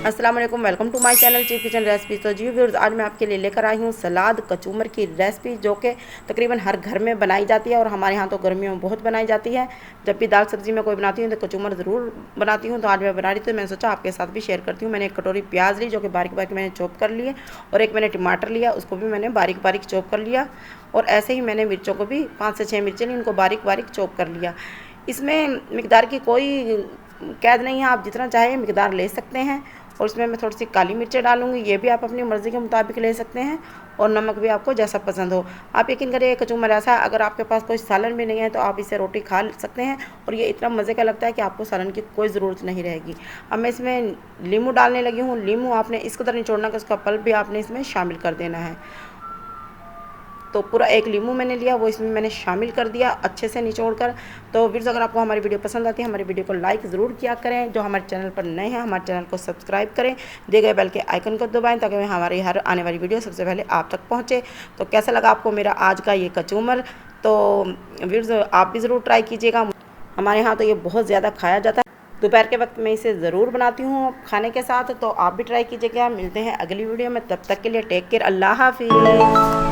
अस्सलाम वालेकुम, welcome to my channel cheap kitchen recipes. तो जी व्यूअर्स, आज मैं आपके लिए लेकर आई हूँ सलाद कचूमर की रेसिपी, जो कि तकरीबन हर घर में बनाई जाती है और हमारे यहाँ तो गर्मियों में बहुत बनाई जाती है। जब भी दाल सब्जी में कोई बनाती हूँ तो कचूमर ज़रूर बनाती हूँ। तो आज मैं बना रही थी, तो मैंने सोचा आपके साथ भी शेयर करती हूँ। मैंने एक कटोरी प्याज ली, जो कि बारीक बारीक मैंने चॉप कर लिए, और एक मैंने टमाटर लिया, उसको भी मैंने बारीक बारीक चॉप कर लिया। और ऐसे ही मैंने मिर्चों को भी 5 से 6 मिर्चें ली, इनको बारीक बारीक चॉप कर लिया। इसमें मिकदार की कोई कैद नहीं है, आप जितना चाहे मिकदार ले सकते हैं। और उसमें मैं थोड़ी सी काली मिर्चें डालूंगी, ये भी आप अपनी मर्ज़ी के मुताबिक ले सकते हैं। और नमक भी आपको जैसा पसंद हो। आप यकीन करिए, कचूमर ऐसा है, अगर आपके पास कोई सालन भी नहीं है तो आप इसे रोटी खा सकते हैं। और ये इतना मज़े का लगता है कि आपको सालन की कोई ज़रूरत नहीं रहेगी। अब मैं इसमें नींबू डालने लगी हूँ। नींबू आपने इस कदर निचोड़ना कि उसका पल्प भी आपने इसमें शामिल कर देना है। तो पूरा एक नींबू मैंने लिया, वो इसमें मैंने शामिल कर दिया अच्छे से निचोड़ कर। तो व्यूअर्स, अगर आपको हमारी वीडियो पसंद आती है, हमारी वीडियो को लाइक ज़रूर किया करें। जो हमारे चैनल पर नए हैं, हमारे चैनल को सब्सक्राइब करें, दिए गए बेल के आइकन को दबाएं, ताकि हमारी हर आने वाली वीडियो सबसे पहले आप तक पहुँचे। तो कैसा लगा आपको मेरा आज का ये कचूमर? तो व्यूअर्स, आप भी ज़रूर ट्राई कीजिएगा। हमारे यहाँ तो ये बहुत ज़्यादा खाया जाता है। दोपहर के वक्त मैं इसे ज़रूर बनाती हूँ खाने के साथ। तो आप भी ट्राई कीजिएगा। मिलते हैं अगली वीडियो में, तब तक के लिए टेक केयर, अल्लाह हाफिज़।